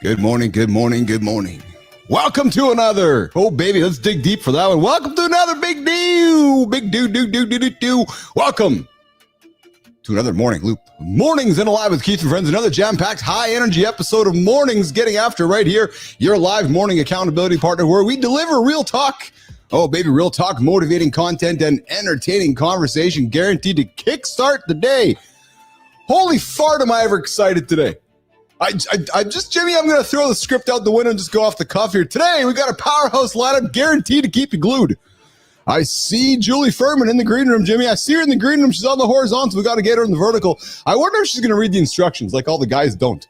Good morning, good morning, good morning. Welcome to another, oh baby, let's dig deep for that one. Welcome to another big do. Welcome to another morning loop. Mornings in Alive with Keith and Friends, another jam-packed, high-energy episode of Mornings Getting After right here, your live morning accountability partner where we deliver real talk. Oh baby, real talk, motivating content, and entertaining conversation guaranteed to kickstart the day. Holy fart, am I ever excited today. Jimmy, I'm going to throw the script out the window and just go off the cuff here. Today, we got a powerhouse lineup guaranteed to keep you glued. I see Julie Furman in the green room, Jimmy. I see her in the green room. She's on the horizontal. We got to get her in the vertical. I wonder if she's going to read the instructions like all the guys don't.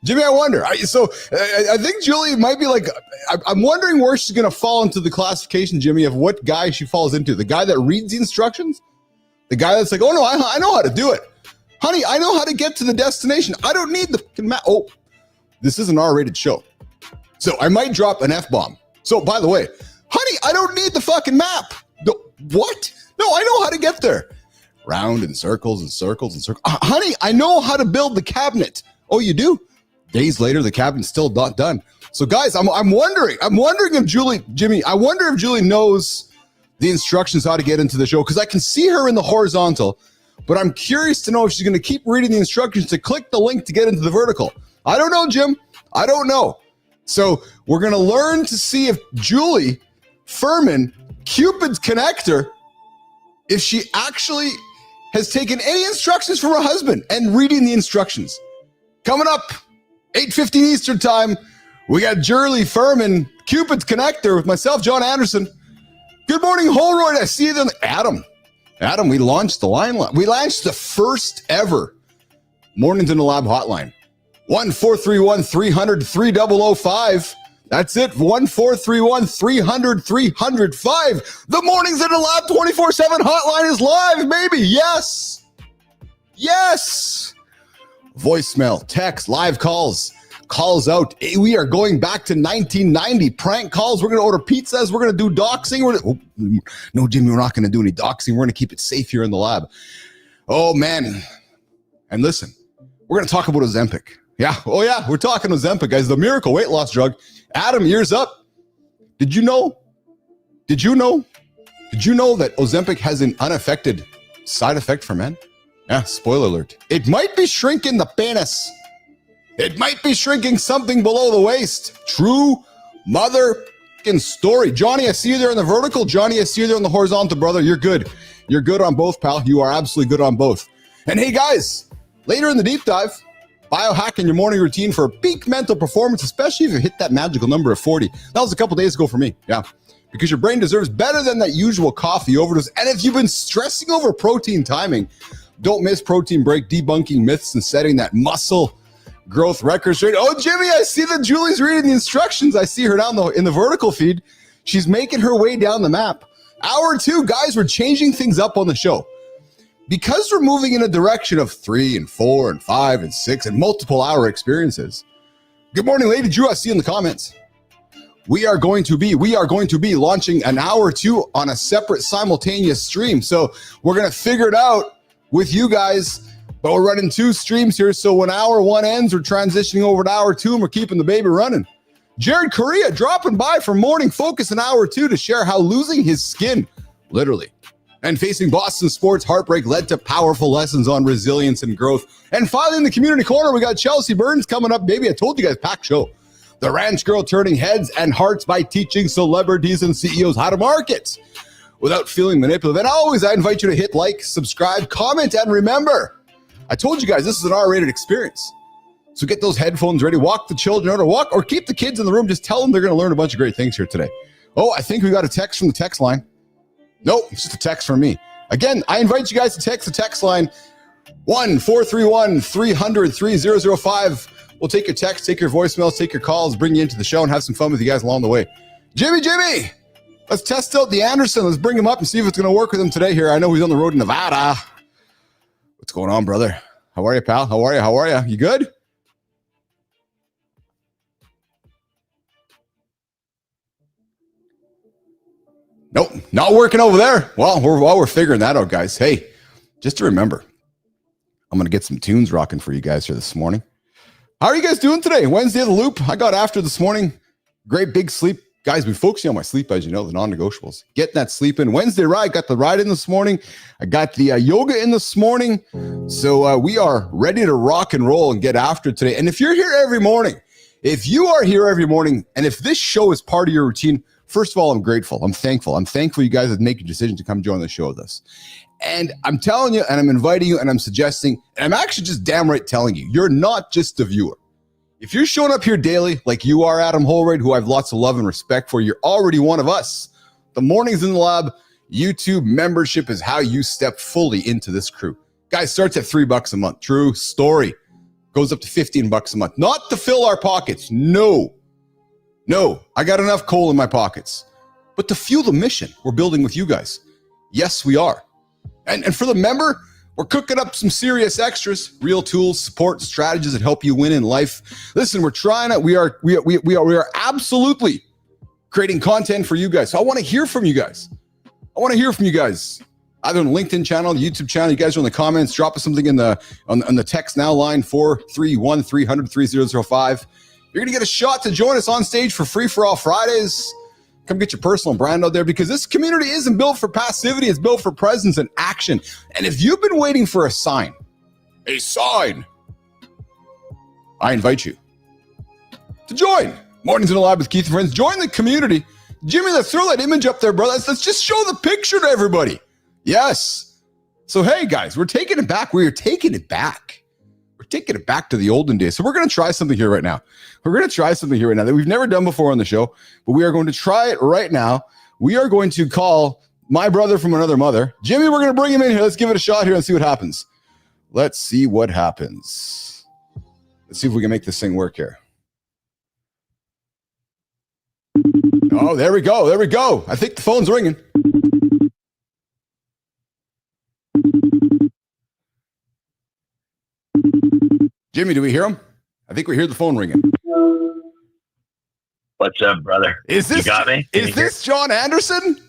Jimmy, I wonder. I think Julie might be like, I'm wondering where she's going to fall into the classification, Jimmy, of what guy she falls into. The guy that reads the instructions? The guy that's like, oh, no, I know how to do it. Honey, I know how to get to the destination. I don't need the map. Oh, this is an R-rated show. So I might drop an F-bomb. So by the way, honey, I don't need the fucking map. No, what? No, I know how to get there. Round and circles and circles and circles. Honey, I know how to build the cabinet. Oh, you do? Days later, the cabinet's still not done. So guys, I'm wondering if Jimmy knows the instructions how to get into the show because I can see her in the horizontal. But I'm curious to know if she's going to keep reading the instructions to click the link to get into the vertical. I don't know, Jim. I don't know. So we're going to learn to see if Julie Furman, Cupid's connector, if she actually has taken any instructions from her husband and reading the instructions. Coming up, 8:15 Eastern time, we got Julie Furman, Cupid's connector with myself, John Anderson. Good morning, Holroyd. I see you then. Adam, we launched the line. We launched the first ever Mornings in the Lab hotline. 1-431-300-3005. That's it. 1-431-300-305. The Mornings in the Lab 24/7 hotline is live, baby. Yes. Yes. Voicemail, text, live calls. Calls out. We are going back to 1990. Prank calls. We're going to order pizzas. We're going to do doxing. No, Jimmy, we're not going to do any doxing. We're going to keep it safe here in the lab. Oh, man. And listen, we're going to talk about Ozempic. Yeah. Oh, yeah. We're talking Ozempic, guys. The miracle weight loss drug. Adam, ears up. Did you know that Ozempic has an unaffected side effect for men? Yeah. Spoiler alert. It might be shrinking the penis. It might be shrinking something below the waist. True motherfucking story. Johnny, I see you there in the vertical. Johnny, I see you there in the horizontal, brother. You're good. You're good on both, pal. You are absolutely good on both. And hey, guys, later in the deep dive, biohacking your morning routine for peak mental performance, especially if you hit that magical number of 40. That was a couple days ago for me. Yeah. Because your brain deserves better than that usual coffee overdose. And if you've been stressing over protein timing, don't miss Protein Break, debunking myths and setting that muscle growth record straight. Oh, Jimmy, I see that Julie's reading the instructions. I see her down in the vertical feed. She's making her way down the map. Hour 2, guys, we're changing things up on the show. Because we're moving in a direction of 3 and 4 and 5 and 6 and multiple hour experiences. Good morning, Lady Drew. I see in the comments. We are going to be launching an hour 2 on a separate simultaneous stream. So we're going to figure it out with you guys. But we're running 2 streams here, so when hour 1 ends, we're transitioning over to hour 2, and we're keeping the baby running. Jared Correa dropping by for Morning Focus in hour 2 to share how losing his skin, literally, and facing Boston sports heartbreak led to powerful lessons on resilience and growth. And finally, in the community corner, we got Chelsea Burns coming up. Baby, I told you guys, packed show. The ranch girl turning heads and hearts by teaching celebrities and CEOs how to market without feeling manipulative. And always, I invite you to hit like, subscribe, comment, and remember, I told you guys this is an R-rated experience. So get those headphones ready, walk the children out, or keep the kids in the room. Just tell them they're going to learn a bunch of great things here today. Oh, I think we got a text from the text line. Nope, it's just a text from me. Again, I invite you guys to text the text line 1-431-300-3005. We'll take your texts, take your voicemails, take your calls, bring you into the show and have some fun with you guys along the way. Jimmy, let's test out the Anderson. Let's bring him up and see if it's going to work with him today here. I know he's on the road to Nevada. What's going on, brother? How are you, pal? How are you? You good? Nope, not working over there. Well, while we're figuring that out, guys, hey, just to remember, I'm going to get some tunes rocking for you guys here this morning. How are you guys doing today? Wednesday of the Loop. I got after this morning. Great big sleep. Guys, we focusing on my sleep, as you know, the non-negotiables. Getting that sleep in. Wednesday ride. Got the ride in this morning. I got the yoga in this morning. So we are ready to rock and roll and get after today. And if you're here every morning, if you are here every morning, and if this show is part of your routine, first of all, I'm grateful. I'm thankful. I'm thankful you guys have made a decision to come join the show with us. And I'm telling you, and I'm inviting you, and I'm suggesting, and I'm actually just damn right telling you, you're not just a viewer. If you're showing up here daily, like you are, Adam Holroyd, who I have lots of love and respect for, you're already one of us. The Mornings in the Lab YouTube membership is how you step fully into this crew. Guys, starts at $3 a month. True story. Goes up to $15 a month. Not to fill our pockets. No, I got enough coal in my pockets. But to fuel the mission we're building with you guys. Yes, we are. And for the member, we're cooking up some serious extras, real tools, support, strategies that help you win in life. Listen, we're trying to, we are absolutely creating content for you guys. So I want to hear from you guys. Either on the LinkedIn channel, the YouTube channel. You guys are in the comments. Drop us something on the text now line 431-300-3005. You're gonna get a shot to join us on stage for free for all Fridays. Come get your personal brand out there, because this community isn't built for passivity. It's built for presence and action. And if you've been waiting for a sign, I invite you to join Mornings in the Lab with Keith and Friends. Join the community. Jimmy, let's throw that image up there, brother. Let's just show the picture to everybody. Yes. So, hey, guys, we're taking it back. We're taking it back to the olden days. So we're going to try something here right now. That we've never done before on the show, but we are going to try it right now. We are going to call my brother from another mother. Jimmy, we're going to bring him in here. Let's give it a shot here and see what happens. Let's see if we can make this thing work here. Oh, there we go. I think the phone's ringing. Jimmy, do we hear him? I think we hear the phone ringing. What's up, brother? You got me? Is this John Anderson?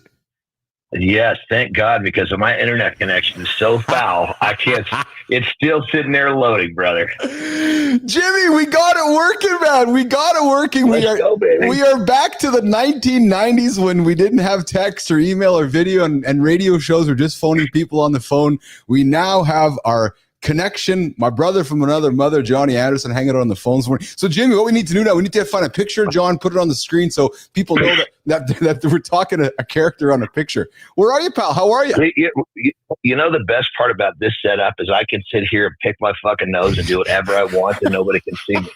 Yes, thank God, because my internet connection is so foul. I can't. It's still sitting there loading, brother. Jimmy, we got it working, man. We got it working. We are back to the 1990s when we didn't have text or email or video, and radio shows were just phoning people on the phone. We now have our connection. My brother from another mother, Johnny Anderson, hanging out on the phones. So, Jimmy, what we need to do now, we need to find a picture of John, put it on the screen so people know that we're talking to a character on a picture. Where are you, pal? How are you? You know, the best part about this setup is I can sit here and pick my fucking nose and do whatever I want and nobody can see me.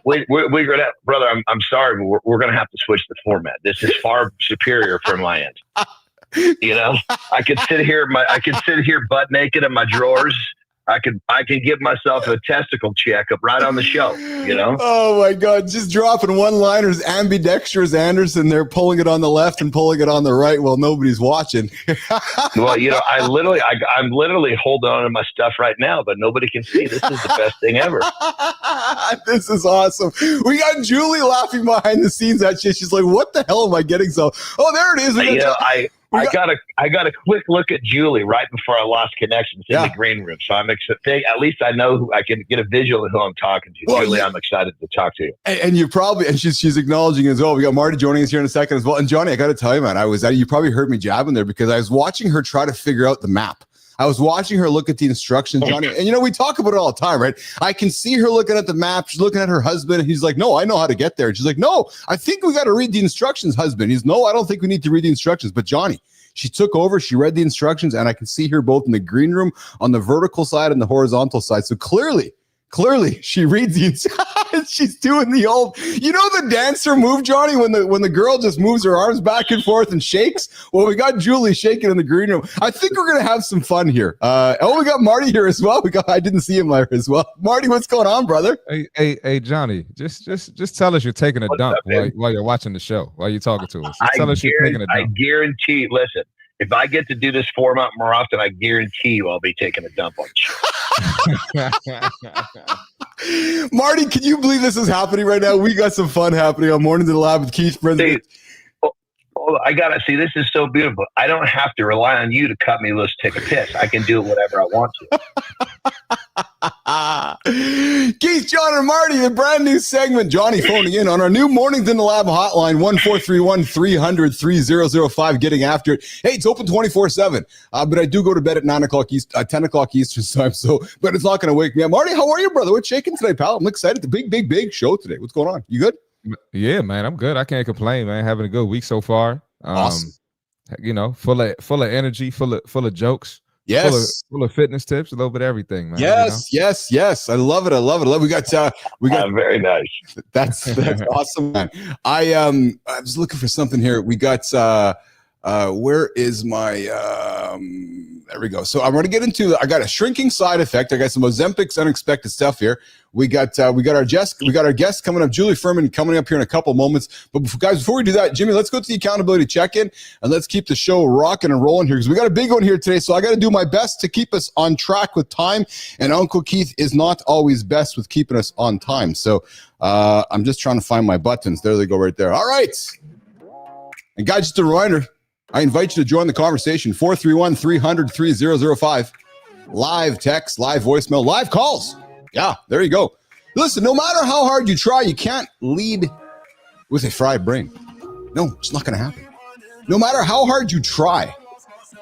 We're gonna, brother, I'm sorry, but we're going to have to switch the format. This is far superior from my end. You know, I could sit here butt naked in my drawers. I can give myself a testicle checkup right on the show, you know? Oh my God. Just dropping one-liners, ambidextrous Anderson. They're pulling it on the left and pulling it on the right while nobody's watching. Well, you know, I'm literally holding on to my stuff right now, but nobody can see. This is the best thing ever. This is awesome. We got Julie laughing behind the scenes at you. She's like, what the hell am I getting? So, oh, there it is. I got a quick look at Julie right before I lost connections in the green room. So I'm excited. At least I know who I can get a visual of who I'm talking to. Well, Julie, I'm excited to talk to you. And you probably, and she's acknowledging as well. We got Marty joining us here in a second as well. And Johnny, I got to tell you, man, you probably heard me jabbing there because I was watching her try to figure out the map. I was watching her look at the instructions, Johnny. And you know, we talk about it all the time, right? I can see her looking at the map. She's looking at her husband. And he's like, no, I know how to get there. And she's like, no, I think we got to read the instructions, husband. He's no, I don't think we need to read the instructions. But Johnny, she took over, she read the instructions, and I can see her both in the green room on the vertical side and the horizontal side. So clearly she reads the she's doing the old, you know, the dancer move, Johnny, when the girl just moves her arms back and forth and shakes. Well, we got Julie shaking in the green room. I think we're gonna have some fun here. We got Marty here as well. I didn't see him there as well. Marty, what's going on, brother? Hey, Johnny, just tell us you're taking a dump while you're watching the show, while you're talking to us. Tell us you're taking a dump. I guarantee. Listen, if I get to do this format more often, I guarantee you I'll be taking a dump on the show. Marty, can you believe this is happening right now? We got some fun happening on Mornings in the Lab with Keith Friends. I gotta see. This is so beautiful. I don't have to rely on you to cut me loose, take a piss. I can do it whatever I want to. Keith, John, and Marty, the brand new segment. Johnny phoning in on our new Mornings in the Lab hotline, 1-431-300-3005, getting after it. Hey, it's open 24/7, but I do go to bed at 9 o'clock 10 o'clock Eastern time, but it's not going to wake me up. Marty, how are you, brother? What's shaking today, pal? I'm excited. The big show today. What's going on? You good? Yeah, man, I'm good. I can't complain, man. Having a good week so far. Awesome. You know, full of energy, full of jokes. Yes, full of fitness tips, a little bit of everything, man. Yes, you know? yes. I love it. We got very nice. That's awesome, man. I was looking for something here. We got where is my there we go. So I'm going to get into. I got a shrinking side effect. I got some Ozempic's unexpected stuff here. We got our guest coming up, Julie Furman, coming up here in a couple moments. But before we do that, Jimmy, let's go to the accountability check-in and let's keep the show rocking and rolling here because we got a big one here today. So I got to do my best to keep us on track with time. And Uncle Keith is not always best with keeping us on time. So I'm just trying to find my buttons. There they go, right there. All right. And guys, just a reminder. I invite you to join the conversation, 431-300-3005. Live text, live voicemail, live calls. Yeah, there you go. Listen, no matter how hard you try, you can't lead with a fried brain. No, it's not going to happen. No matter how hard you try,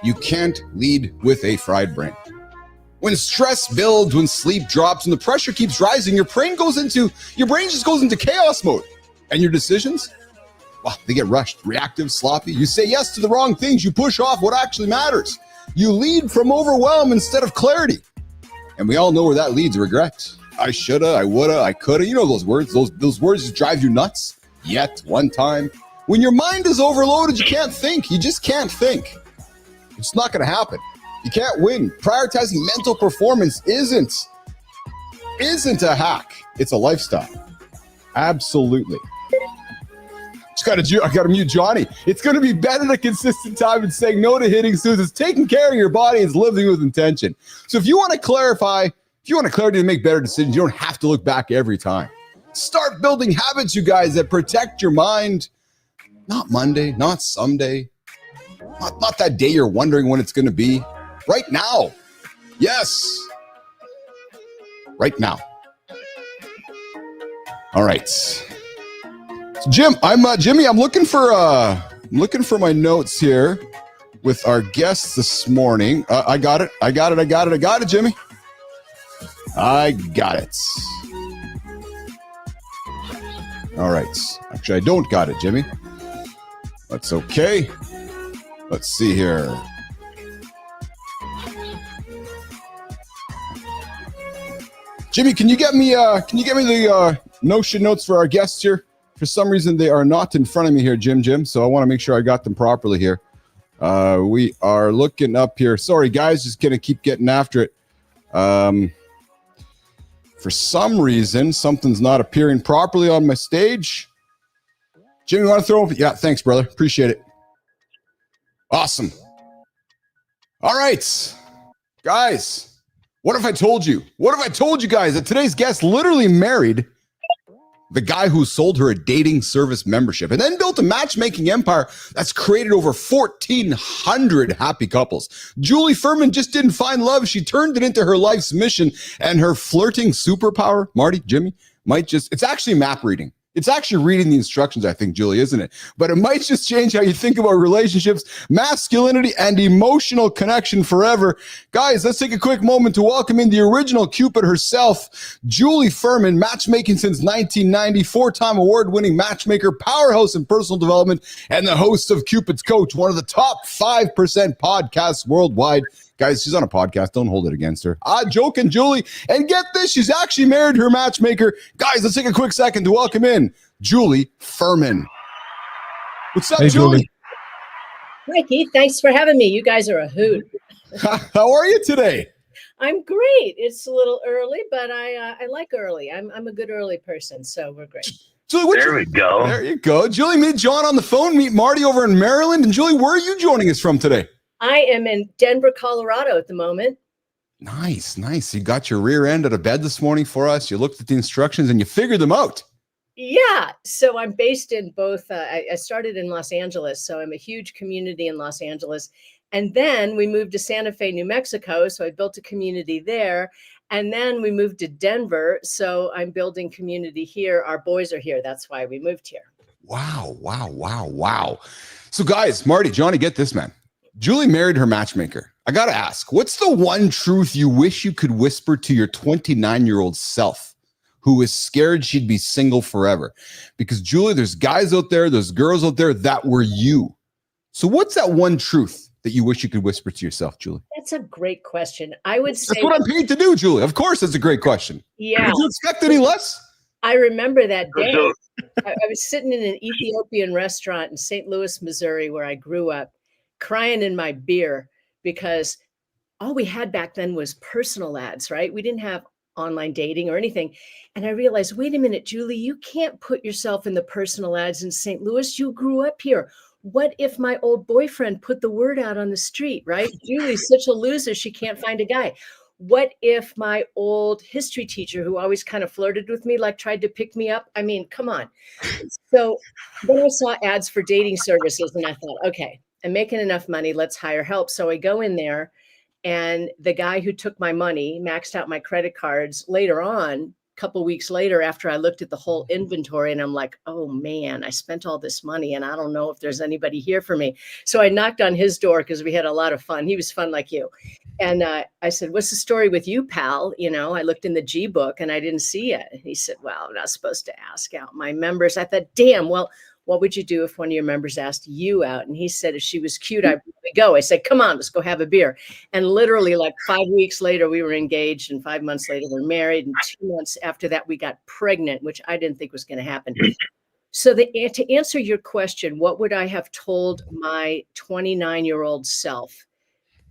you can't lead with a fried brain. When stress builds, when sleep drops, and the pressure keeps rising, your brain just goes into chaos mode. And your decisions? Well, they get rushed, reactive, sloppy. You say yes to the wrong things. You push off what actually matters. You lead from overwhelm instead of clarity. And we all know where that leads, regret. I shoulda, I woulda, I coulda. You know those words. Those words just drive you nuts. Yet, one time. When your mind is overloaded, you can't think. You just can't think. It's not going to happen. You can't win. Prioritizing mental performance isn't a hack. It's a lifestyle. Absolutely. I got to mute Johnny. It's going to be better at a consistent time and saying no to hitting snooze. It's taking care of your body. It's living with intention. So if you want clarity to make better decisions, you don't have to look back every time. Start building habits, you guys, that protect your mind. Not Monday, not someday, not that day you're wondering when it's going to be. Right now. Yes. Right now. All right. Jimmy. I'm looking for my notes here with our guests this morning. I got it, Jimmy. I got it. All right. Actually, I don't got it, Jimmy. That's okay. Let's see here. Jimmy, can you get me the Notion notes for our guests here? For some reason, they are not in front of me here, Jim. So I want to make sure I got them properly here. We are looking up here. Sorry, guys, just going to keep getting after it. For some reason, something's not appearing properly on my stage. Jimmy, you want to throw? Yeah, thanks, brother. Appreciate it. Awesome. All right, guys. What if I told you? What if I told you guys that today's guest literally married the guy who sold her a dating service membership and then built a matchmaking empire that's created over 1,400 happy couples? Julie Furman just didn't find love. She turned it into her life's mission, and her flirting superpower, Marty, Jimmy, it's actually map reading. It's actually reading the instructions, I think, Julie, isn't it? But it might just change how you think about relationships, masculinity, and emotional connection forever. Guys, let's take a quick moment to welcome in the original Cupid herself, Julie Furman, matchmaking since 1990, four-time award-winning matchmaker, powerhouse in personal development, and the host of Cupid's Coach, one of the top 5% podcasts worldwide. Guys, she's on a podcast. Don't hold it against her. Joking, Julie. And get this, she's actually married her matchmaker. Guys, let's take a quick second to welcome in Julie Furman. What's up, hey, Julie? Hi, Keith. Thanks for having me. You guys are a hoot. How are you today? I'm great. It's a little early, but I like early. I'm a good early person, so we're great. Julie, there we go. There you go. Julie, meet John on the phone. Meet Marty over in Maryland. And Julie, where are you joining us from today? I am in Denver, Colorado at the moment. Nice. You got your rear end out of bed this morning for us. You looked at the instructions and you figured them out. Yeah. So I'm based in both. I started in Los Angeles, so I'm a huge community in Los Angeles. And then we moved to Santa Fe, New Mexico. So I built a community there. And then we moved to Denver. So I'm building community here. Our boys are here. That's why we moved here. Wow. So guys, Marty, Johnny, get this, man. Julie married her matchmaker. I got to ask, what's the one truth you wish you could whisper to your 29-year-old self who is scared she'd be single forever? Because Julie, there's guys out there, there's girls out there that were you. So what's that one truth that you wish you could whisper to yourself, Julie? That's a great question. I would say that's what I'm paid to do, Julie. Of course, it's a great question. Yeah. Did you expect any less? I remember that day. I was sitting in an Ethiopian restaurant in St. Louis, Missouri, where I grew up, crying in my beer because all we had back then was personal ads, right? We didn't have online dating or anything. And I realized, wait a minute, Julie, you can't put yourself in the personal ads in St. Louis. You grew up here. What if my old boyfriend put the word out on the street, right? Julie's such a loser, she can't find a guy. What if my old history teacher, who always kind of flirted with me, like tried to pick me up? I mean, come on. So then I saw ads for dating services and I thought, okay, I'm making enough money. Let's hire help. So I go in there and the guy who took my money, maxed out my credit cards later on, a couple of weeks later, after I looked at the whole inventory and I'm like, oh man, I spent all this money and I don't know if there's anybody here for me. So I knocked on his door because we had a lot of fun. He was fun like you. And I said, what's the story with you, pal? You know, I looked in the G book and I didn't see it. And he said, well, I'm not supposed to ask out my members. I thought, damn, well, what would you do if one of your members asked you out? And he said, if she was cute, I'd go. I said, come on, let's go have a beer. And literally like 5 weeks later, we were engaged. And 5 months later, we're married. And 2 months after that, we got pregnant, which I didn't think was going to happen. So to answer your question, what would I have told my 29-year-old self?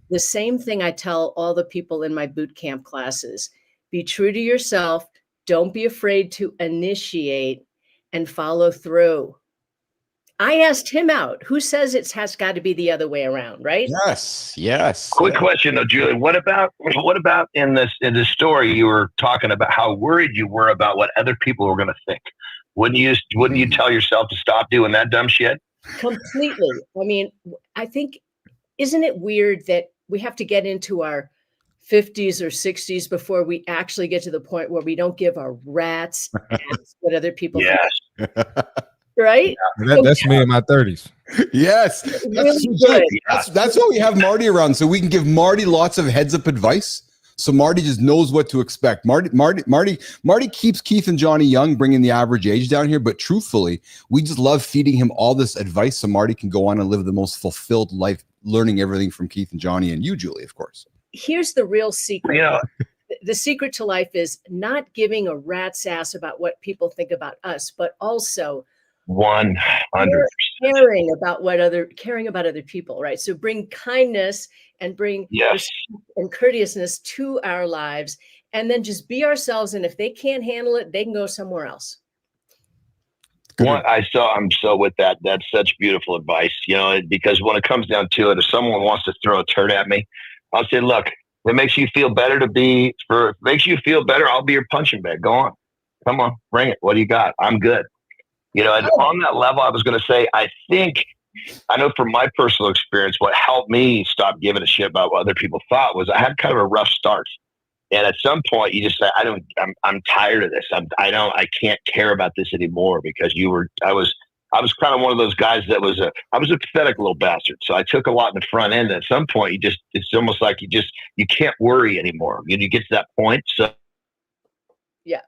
The same thing I tell all the people in my boot camp classes. Be true to yourself. Don't be afraid to initiate and follow through. I asked him out. Who says it has got to be the other way around, right? Yes. Quick question though, Julie. What about in this story you were talking about how worried you were about what other people were going to think? Wouldn't you tell yourself to stop doing that dumb shit? Completely. I mean, I think, isn't it weird that we have to get into our 50s or 60s before we actually get to the point where we don't give a rat's ass what other people think? Right? Yeah, that's me in my 30s. Yes. That's why we have Marty around, so we can give Marty lots of heads up advice. So Marty just knows what to expect. Marty keeps Keith and Johnny young, bringing the average age down here. But truthfully, we just love feeding him all this advice so Marty can go on and live the most fulfilled life, learning everything from Keith and Johnny and you, Julie, of course. Here's the real secret. Yeah. The secret to life is not giving a rat's ass about what people think about us, but also 100% caring about other people, right? So bring kindness and bring respect and courteousness to our lives, and then just be ourselves. And if they can't handle it, they can go somewhere else. I'm so with that. That's such beautiful advice, because when it comes down to it, if someone wants to throw a turd at me, I'll say, look, if it makes you feel better I'll be your punching bag. Go on. Come on, bring it. What do you got? I'm good. And on that level, I was going to say, I know from my personal experience, what helped me stop giving a shit about what other people thought was I had kind of a rough start. And at some point you just say, I'm tired of this. I can't care about this anymore because I was kind of one of those guys that I was a pathetic little bastard. So I took a lot in the front end. And at some point it's almost like you can't worry anymore. You get to that point. So yeah.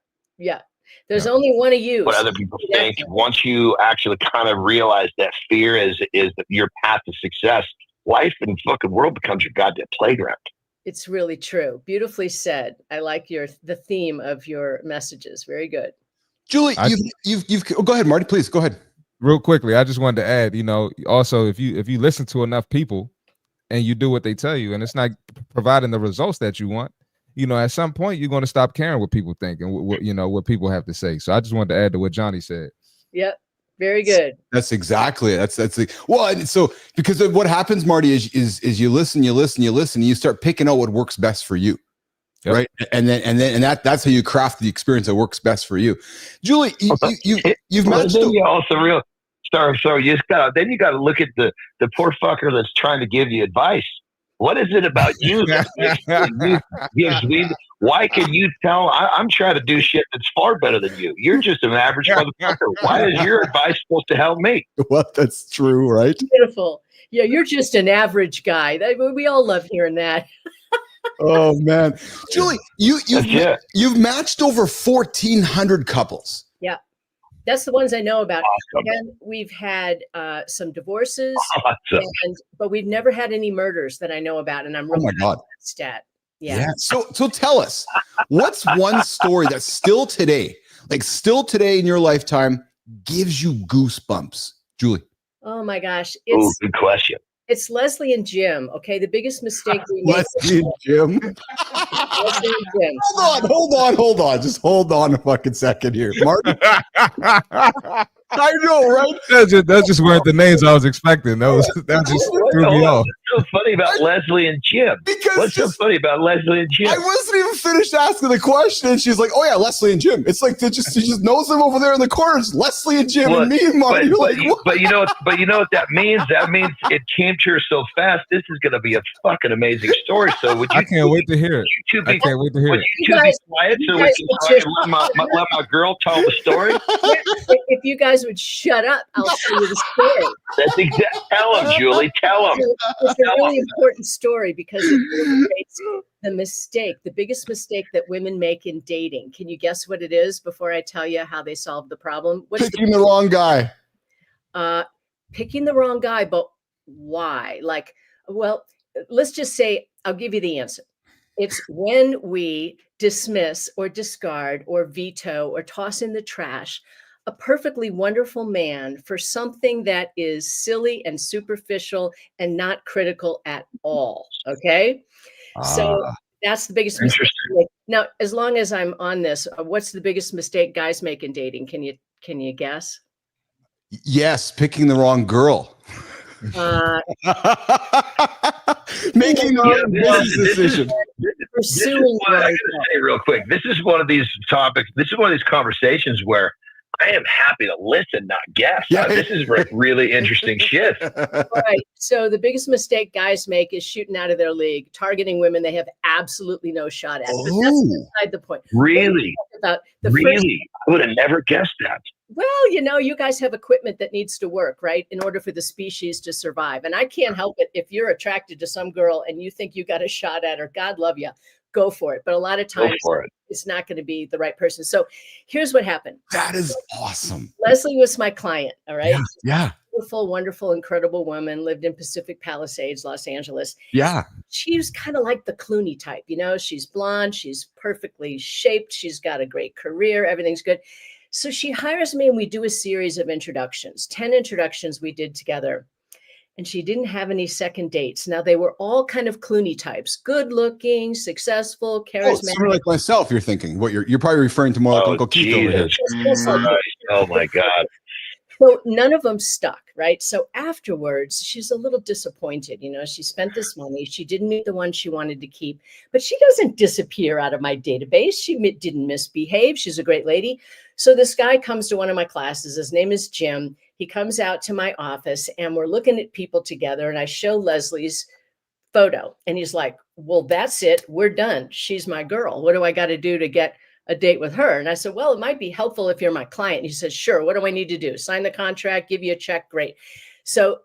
There's only one of you. What other people think. Once you actually kind of realize that fear is your path to success, life and fucking world becomes your goddamn playground. It's really true. Beautifully said. I like the theme of your messages. Very good. Julie, go ahead, Marty, please go ahead. Real quickly, I just wanted to add, also if you listen to enough people and you do what they tell you and it's not providing the results that you want, at some point you're going to stop caring what people think and what people have to say. So I just wanted to add to what Johnny said. Yep. Very good. That's exactly it. So because of what happens, Marty, is you listen, and you start picking out what works best for you. Yep. Right. And that's how you craft the experience that works best for you. Julie, you've matched. Sorry. You got to look at the poor fucker that's trying to give you advice. What is it about you that gives me? Why can you tell? I'm trying to do shit that's far better than you. You're just an average motherfucker. Why is your advice supposed to help me? Well, that's true, right? Beautiful. Yeah, you're just an average guy. We all love hearing that. Oh man, Julie, you've matched over 1,400 couples. Yeah, that's the ones I know about. Awesome. And we've had some divorces, Awesome. but we've never had any murders that I know about. And I'm really proud of that stat. Yeah. So tell us, what's one story that still today in your lifetime, gives you goosebumps, Julie? Oh my gosh, good question. It's Leslie and Jim. Okay, the biggest mistake we made. Leslie and Jim. Leslie and Jim. Hold on. Just hold on a fucking second here, Marty. I know, right? That just weren't the names I was expecting. That just threw me off. What's so funny about Leslie and Jim? What's so funny about Leslie and Jim? I wasn't even finished asking the question, and she's like, "Oh yeah, Leslie and Jim." It's like she just knows them over there in the corners. Leslie and Jim, and me and Marty. But you know what that means? That means it came to her so fast. This is going to be a fucking amazing story. So I can't wait to hear it. I can't wait to hear it. You two be quiet so we can let my girl tell the story. If you guys would shut up, I'll tell you the story. That's exactly. Tell him, Julie. Tell him. It's a really important story because it illustrates the biggest mistake that women make in dating. Can you guess what it is before I tell you how they solve the problem? Picking the wrong guy. Picking the wrong guy, but why? Well, let's just say, I'll give you the answer. It's when we dismiss or discard or veto or toss in the trash a perfectly wonderful man for something that is silly and superficial and not critical at all. Okay. So that's the biggest mistake. Now, as long as I'm on this, what's the biggest mistake guys make in dating? Can you guess? Yes, picking the wrong girl. Making the wrong business decision. Pursuing. I gotta say real quick, this is one of these topics. This is one of these conversations where I am happy to listen, not guess. This is really interesting shit. Right. So the biggest mistake guys make is shooting out of their league, targeting women they have absolutely no shot at. But that's beside the point. Really? About I would have never guessed that. Well, you guys have equipment that needs to work, right, in order for the species to survive. And I can't help it if you're attracted to some girl and you think you got a shot at her. God love you. Go for it. But a lot of times it's not going to be the right person. So here's what happened. That is awesome. Leslie was my client. All right. Yeah. Beautiful, wonderful, incredible woman, lived in Pacific Palisades, Los Angeles. Yeah. She was kind of like the Clooney type. She's blonde. She's perfectly shaped. She's got a great career. Everything's good. So she hires me and we do a series of introductions, 10 introductions we did together. And she didn't have any second dates. Now, they were all kind of Clooney types, good looking, successful, charismatic. Sort of like myself, you're thinking. What you're probably referring to more like Uncle Keith over here. Oh, my God. So none of them stuck, right? So afterwards, she's a little disappointed. She spent this money. She didn't meet the one she wanted to keep, but she doesn't disappear out of my database. She didn't misbehave. She's a great lady. So this guy comes to one of my classes. His name is Jim. He comes out to my office and we're looking at people together. And I show Leslie's photo and he's like, well, that's it. We're done. She's my girl. What do I got to do to get a date with her? And I said, well, it might be helpful if you're my client. And he says, sure. What do I need to do? Sign the contract, give you a check. Great. So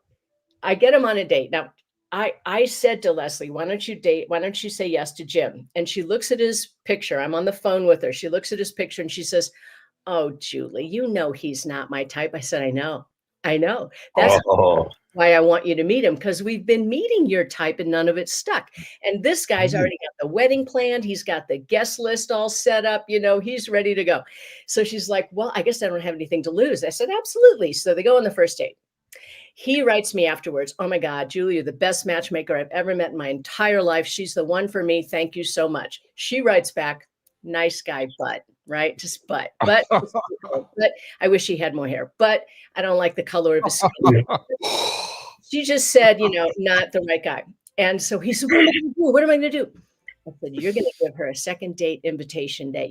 I get him on a date. Now, I said to Leslie, why don't you say yes to Jim? And she looks at his picture. I'm on the phone with her. She looks at his picture and she says, oh, Julie, he's not my type. I said, I know. That's why I want you to meet him, because we've been meeting your type and none of it stuck. And this guy's already got the wedding planned. He's got the guest list all set up. He's ready to go. So she's like, well, I guess I don't have anything to lose. I said, absolutely. So they go on the first date. He writes me afterwards, oh my God, Julie, you're the best matchmaker I've ever met in my entire life. She's the one for me. Thank you so much. She writes back, nice guy, but. Right? Just but I wish he had more hair, but I don't like the color of his skin. She just said, not the right guy. And so he said, what am I going to do? I said, you're going to give her a second date invitation that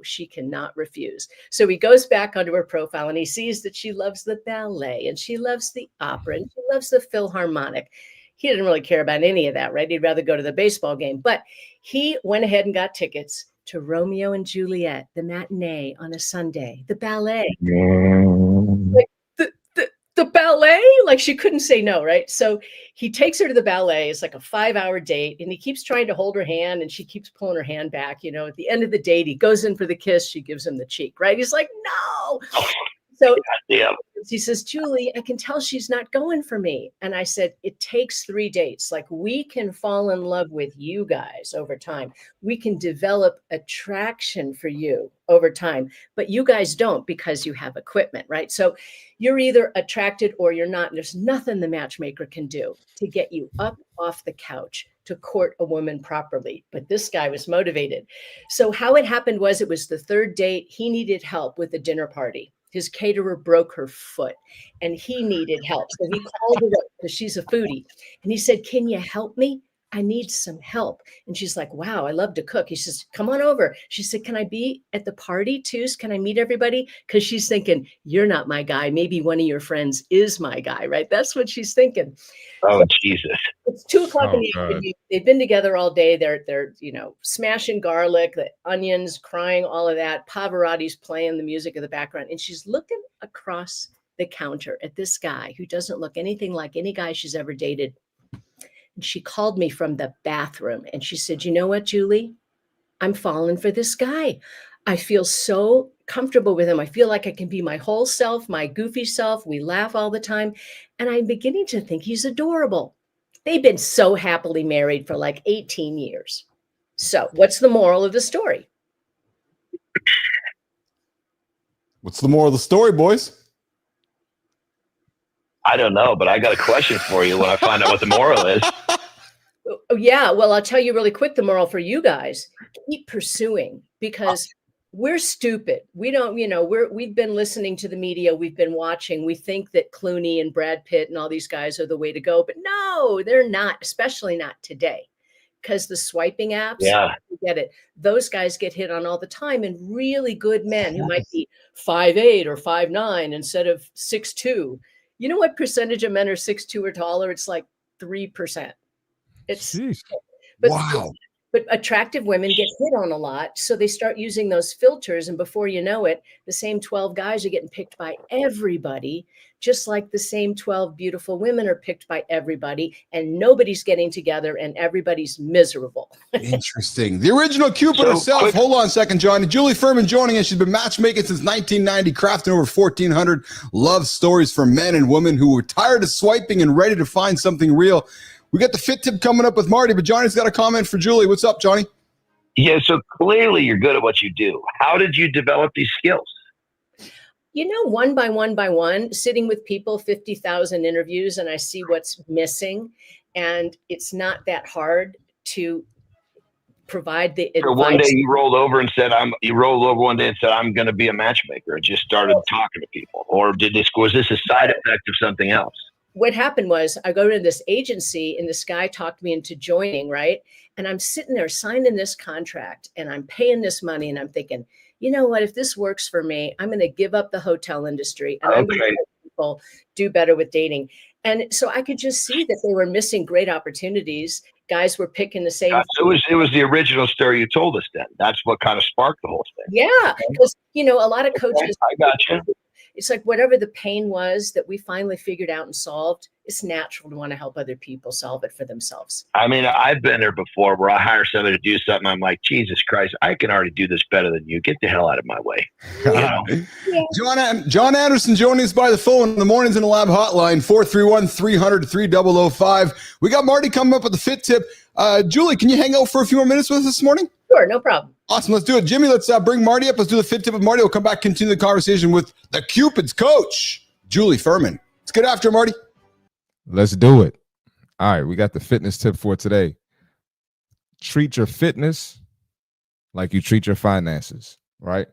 she cannot refuse. So he goes back onto her profile and he sees that she loves the ballet and she loves the opera and she loves the Philharmonic. he didn't really care about any of that, right? He'd rather go to the baseball game. But he went ahead and got tickets to Romeo and Juliet, the matinee on a Sunday, the ballet. Like, the ballet, like she couldn't say no, right? So he takes her to the ballet. It's like a 5-hour date, and he keeps trying to hold her hand, and she keeps pulling her hand back. At the end of the date, he goes in for the kiss. She gives him the cheek, right? He's like, no. So he says, Julie, I can tell she's not going for me. And I said, it takes 3 dates. Like, we can fall in love with you guys over time. We can develop attraction for you over time, but you guys don't, because you have equipment, right? So you're either attracted or you're not. There's nothing the matchmaker can do to get you up off the couch to court a woman properly. But this guy was motivated. So how it happened was, it was the 3rd date. He needed help with a dinner party. His caterer broke her foot and he needed help. So he called her up, because she's a foodie. And he said, can you help me? I need some help. And she's like, wow, I love to cook. He says, come on over. She said, can I be at the party too? Can I meet everybody? Because she's thinking, you're not my guy. Maybe one of your friends is my guy, right? That's what she's thinking. Oh, so Jesus. It's 2:00 in the afternoon. They've been together all day. They're smashing garlic, the onions, crying, all of that. Pavarotti's playing the music in the background. And she's looking across the counter at this guy who doesn't look anything like any guy she's ever dated. And she called me from the bathroom and she said, you know what, Julie? I'm falling for this guy. I feel so comfortable with him. I feel like I can be my whole self, my goofy self. We laugh all the time. And I'm beginning to think he's adorable. They've been so happily married for like 18 years. So what's the moral of the story? What's the moral of the story, boys? I don't know, but I got a question for you when I find out what the moral is. Oh, yeah. Well, I'll tell you really quick, the moral for you guys: keep pursuing, because we're stupid. We don't, we've been listening to the media. We've been watching. We think that Clooney and Brad Pitt and all these guys are the way to go, but no, they're not, especially not today. Because the swiping apps, you get it. Those guys get hit on all the time, and really good men who might be 5'8" or 5'9" instead of 6'2". You know what percentage of men are 6'2" or taller? It's like 3%. It's wow. But attractive women get hit on a lot. So they start using those filters. And before you know it, the same 12 guys are getting picked by everybody, just like the same 12 beautiful women are picked by everybody. And nobody's getting together and everybody's miserable. Interesting. The original Cupid herself. Hold on a second, Johnny. Julie Furman joining us. She's been matchmaking since 1990, crafting over 1,400 love stories for men and women who were tired of swiping and ready to find something real. We got the fit tip coming up with Marty, but Johnny's got a comment for Julie. What's up, Johnny? Yeah, so clearly you're good at what you do. How did you develop these skills? One by one, sitting with people, 50,000 interviews, and I see what's missing. And it's not that hard to provide the advice. So one day you rolled over and said, I'm going to be a matchmaker, and just started talking to people. Or was this a side effect of something else? What happened was, I go to this agency and this guy talked me into joining, right? And I'm sitting there signing this contract and I'm paying this money and I'm thinking, you know what, if this works for me, I'm going to give up the hotel industry and I'm going to help people do better with dating. And so I could just see that they were missing great opportunities. Guys were picking the same. It was the original story you told us then. That's what kind of sparked the whole thing. Yeah, because, a lot of coaches. I got you. It's like whatever the pain was that we finally figured out and solved, it's natural to want to help other people solve it for themselves. I mean, I've been there before where I hire somebody to do something. I'm like, Jesus Christ, I can already do this better than you. Get the hell out of my way. Yeah. John Anderson joining us by the phone in the Mornings in the Lab hotline, 431-300-3005. We got Marty coming up with the fit tip. Julie, can you hang out for a few more minutes with us this morning? Sure, no problem. Awesome. Let's do it. Jimmy, let's bring Marty up. Let's do the fit tip with Marty. We'll come back, continue the conversation with the Cupid's coach, Julie Furman. Let's get after Marty. Let's do it. All right. We got the fitness tip for today. Treat your fitness like you treat your finances, right?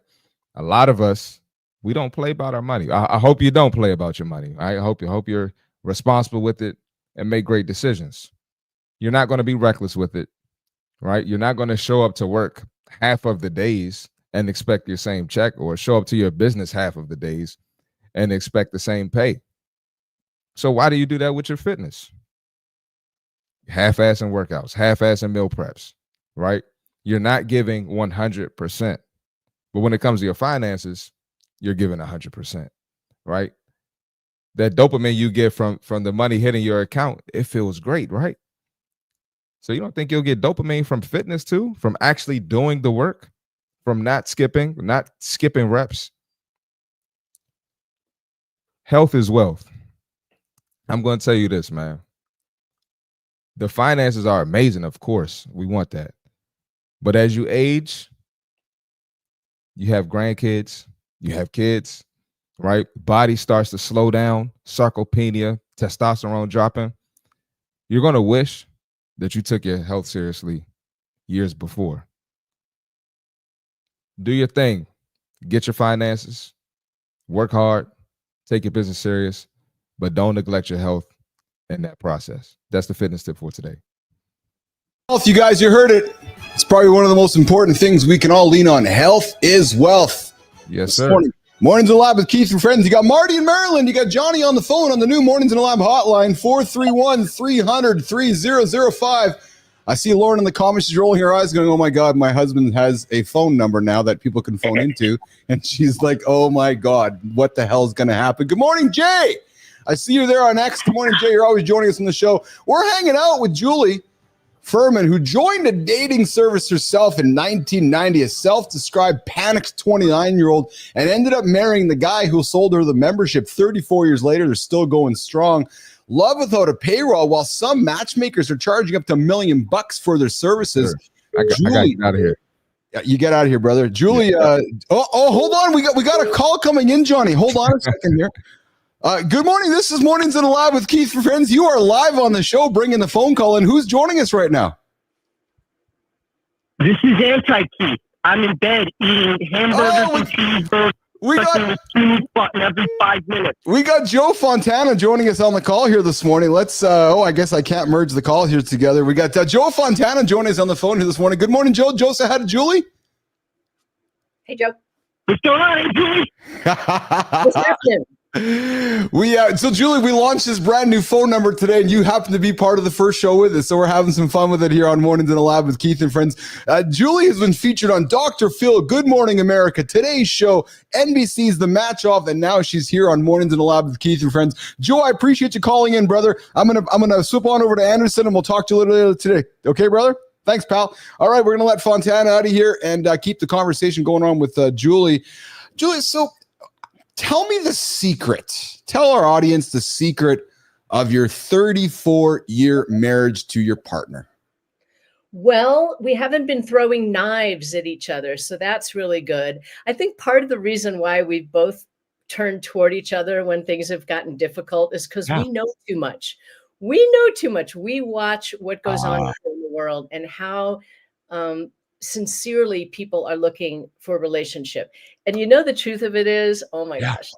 A lot of us, we don't play about our money. I hope you don't play about your money. I hope you're responsible with it and make great decisions. You're not going to be reckless with it, right? You're not going to show up to work half of the days and expect your same check, or show up to your business half of the days and expect the same pay. So why do you do that with your fitness? half-assing workouts, half-assing meal preps, right? You're not giving 100%. But when it comes to your finances, you're giving 100%, right? That dopamine you get from the money hitting your account, it feels great, right? So you don't think you'll get dopamine from fitness too, from actually doing the work, from not skipping reps? Health is wealth. I'm going to tell you this, man. The finances are amazing, of course. We want that. But as you age, you have grandkids, you have kids, right? Body starts to slow down, sarcopenia, testosterone dropping. You're going to wish that you took your health seriously years before. Do your thing. Get your finances. Work hard. Take your business serious. But don't neglect your health in that process. That's the fitness tip for today. Health, you guys, you heard it. It's probably one of the most important things we can all lean on. Health is wealth. Yes, sir. Mornings in the Lab with Keith and friends. You got Marty in Maryland. You got Johnny on the phone on the new Mornings in the Lab hotline, 431-300-3005. I see Lauren in the comments. She's rolling her eyes going, oh, my God, my husband has a phone number now that people can phone into. And she's like, oh, my God, what the hell is going to happen? Good morning, Jay. I see you there on X. Good morning, Jay. You're always joining us on the show. We're hanging out with Julie Furman, who joined a dating service herself in 1990, a self-described panicked 29-year-old, and ended up marrying the guy who sold her the membership. 34 years later, they're still going strong. Love without a payroll, while some matchmakers are charging up to $1 million for their services. Sure. I got to get out of here. Yeah, you get out of here, brother. Julie, hold on. We got a call coming in, Johnny. Hold on a second here. Good morning. This is Mornings in the Lab with Keith and friends. You are live on the show, bringing the phone call in. Who's joining us right now? This is Anti-Keith. I'm in bed eating hamburgers and cheeseburgers. Touching the snooze button every 5 minutes. We got Joe Fontana joining us on the call here this morning. Let's, I guess I can't merge the call here together. We got Joe Fontana joining us on the phone here this morning. Good morning, Joe. Joe, say hi to Julie. Hey, Joe. What's going on, hey, Julie? What's happening? So Julie, we launched this brand new phone number today, and you happen to be part of the first show with us, so we're having some fun with it here on Mornings in the Lab with Keith and friends. Julie has been featured on Dr. Phil, Good Morning America, Today's Show, NBC's The Match Off, and now she's here on Mornings in the Lab with Keith and friends. Joe, I appreciate you calling in, brother. I'm gonna swip on over to Anderson, and we'll talk to you a little later today. Okay, brother? Thanks, pal. All right, we're gonna let Fontana out of here and keep the conversation going on with Julie. Julie, so tell me the secret. Tell our audience the secret of your 34-year marriage to your partner. Well, we haven't been throwing knives at each other, so that's really good. I think part of the reason why we've both turned toward each other when things have gotten difficult is because we know too much. We know too much. We watch what goes on in the world and how sincerely people are looking for a relationship. And you know, the truth of it is, oh my gosh,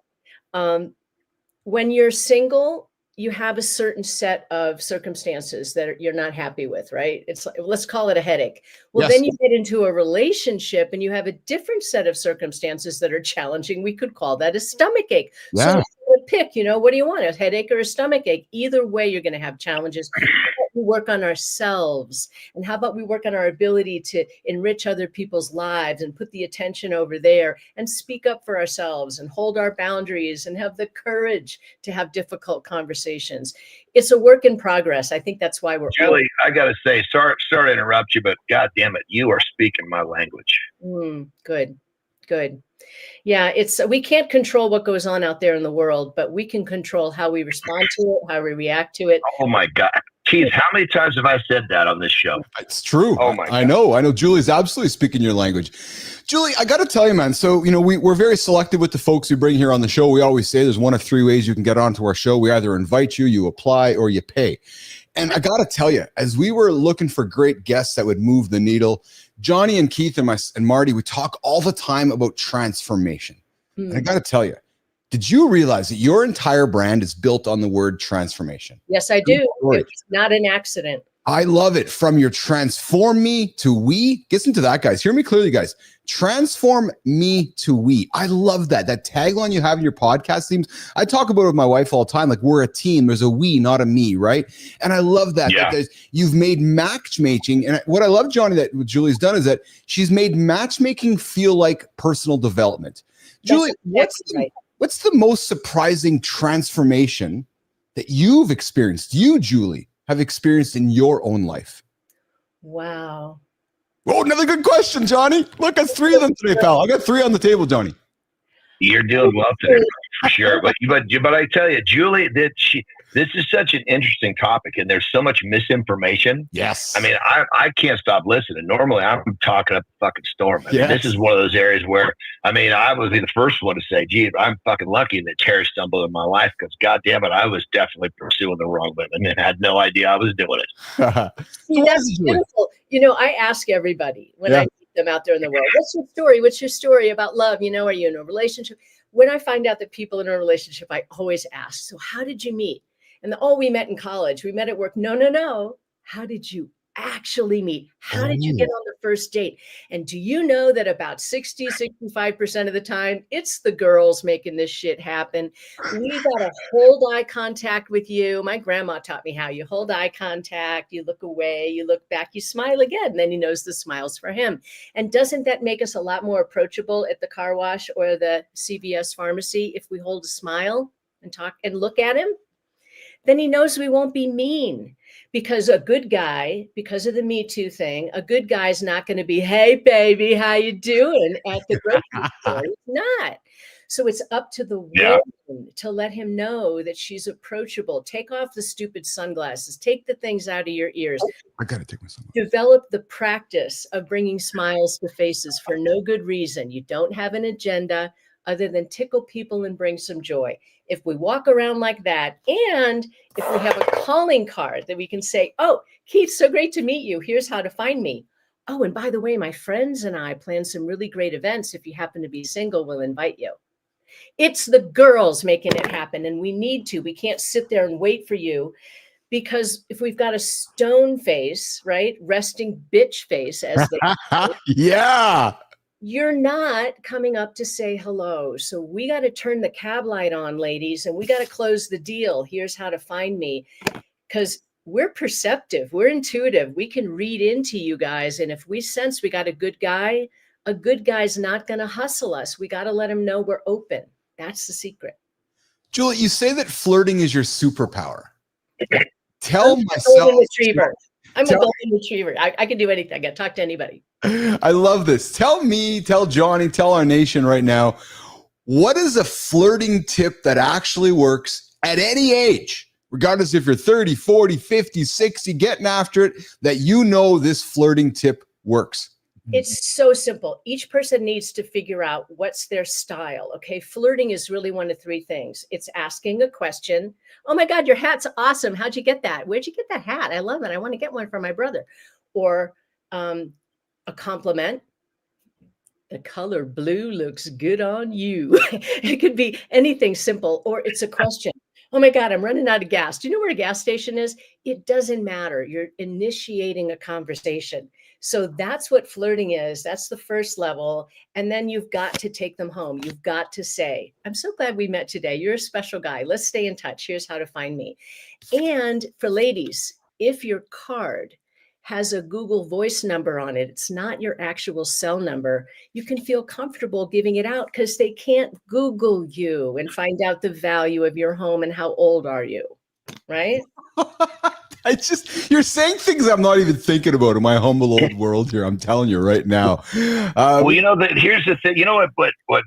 when you're single, you have a certain set of circumstances that you're not happy with, right? It's like, let's call it a headache. Well, then you get into a relationship and you have a different set of circumstances that are challenging. We could call that a stomach ache. So pick, what do you want? A headache or a stomach ache? Either way, you're going to have challenges. We work on ourselves, and how about we work on our ability to enrich other people's lives and put the attention over there and speak up for ourselves and hold our boundaries and have the courage to have difficult conversations. It's a work in progress. I think that's why we're Julie, I got to say, sorry to interrupt you, but God damn it, you are speaking my language. Good. Yeah, we can't control what goes on out there in the world, but we can control how we respond to it, how we react to it. Oh my God. Keith, how many times have I said that on this show? It's true. Oh my God. I know. Julie's absolutely speaking your language. Julie, I got to tell you, man. So, we're very selective with the folks we bring here on the show. We always say there's one of three ways you can get onto our show. We either invite you, you apply, or you pay. And I got to tell you, as we were looking for great guests that would move the needle, Johnny and Keith and Marty, we talk all the time about transformation. And I got to tell you, did you realize that your entire brand is built on the word transformation? Yes, I do. It's not an accident. I love it. From your transform me to we. Listen to that, guys. Hear me clearly, guys. Transform me to we. I love that. That tagline you have in your podcast themes. I talk about it with my wife all the time. Like, we're a team. There's a we, not a me, right? And I love that. Yeah. That you've made matchmaking. And what I love, Johnny, that what Julie's done is that she's made matchmaking feel like personal development. Julie, what's the most surprising transformation that you've experienced, Julie, have experienced in your own life? Wow. Oh, another good question, Johnny. Look, that's 3 of them today, pal. I got 3 on the table, Johnny. You're doing well today, for sure. But I tell you, Julie, this is such an interesting topic, and there's so much misinformation. Yes. I mean, I can't stop listening. Normally, I'm talking up the fucking storm. I mean, this is one of those areas where, I mean, I would be the first one to say, gee, I'm fucking lucky that terror stumbled in my life, because, God damn it, I was definitely pursuing the wrong women and had no idea I was doing it. See, that's beautiful. I ask everybody when I meet them out there in the world, what's your story? What's your story about love? Are you in a relationship? When I find out that people in a relationship, I always ask, so how did you meet? And we met in college. We met at work. No. How did you actually meet? How did you get on the first date? And do you know that about 65% of the time, it's the girls making this shit happen? We got to hold eye contact with you. My grandma taught me how you hold eye contact. You look away, you look back, you smile again. And then he knows the smile's for him. And doesn't that make us a lot more approachable at the car wash or the CVS pharmacy if we hold a smile and talk and look at him? Then he knows we won't be mean, because a good guy, because of the Me Too thing, a good guy's not going to be, hey, baby, how you doing at the grocery store? It's not. So it's up to the woman to let him know that she's approachable. Take off the stupid sunglasses. Take the things out of your ears. I got to take my sunglasses. Develop the practice of bringing smiles to faces for no good reason. You don't have an agenda other than tickle people and bring some joy. If we walk around like that, and if we have a calling card that we can say, oh, Keith, so great to meet you. Here's how to find me. Oh, and by the way, my friends and I plan some really great events. If you happen to be single, we'll invite you. It's the girls making it happen, and we need to. We can't sit there and wait for you, because if we've got a stone face, right, resting bitch face, as they you're not coming up to say hello. So we got to turn the cab light on, ladies, and we got to close the deal. Here's how to find me, because we're perceptive. We're intuitive. We can read into you guys. And if we sense we got a good guy's not going to hustle us. We got to let him know we're open. That's the secret. Julie, you say that flirting is your superpower. Tell myself. Golden retriever. I'm a golden retriever. I can do anything. I can talk to anybody. I love this. Tell me, tell Johnny, tell our nation right now, what is a flirting tip that actually works at any age, regardless if you're 30, 40, 50, 60, getting after it, that this flirting tip works? It's so simple. Each person needs to figure out what's their style. Okay. Flirting is really one of 3 things. It's asking a question. Oh my God, your hat's awesome. How'd you get that? Where'd you get that hat? I love it. I want to get one for my brother. Or a compliment. The color blue looks good on you. It could be anything simple, or it's a question. Oh my God, I'm running out of gas. Do you know where a gas station is? It doesn't matter. You're initiating a conversation. So that's what flirting is. That's the first level. And then you've got to take them home. You've got to say, I'm so glad we met today. You're a special guy. Let's stay in touch. Here's how to find me. And for ladies, if your card has a Google Voice number on it, it's not your actual cell number, you can feel comfortable giving it out, because they can't Google you and find out the value of your home and how old are you, right? You're saying things I'm not even thinking about in my humble old world here. I'm telling you right now. Well, here's the thing. You know what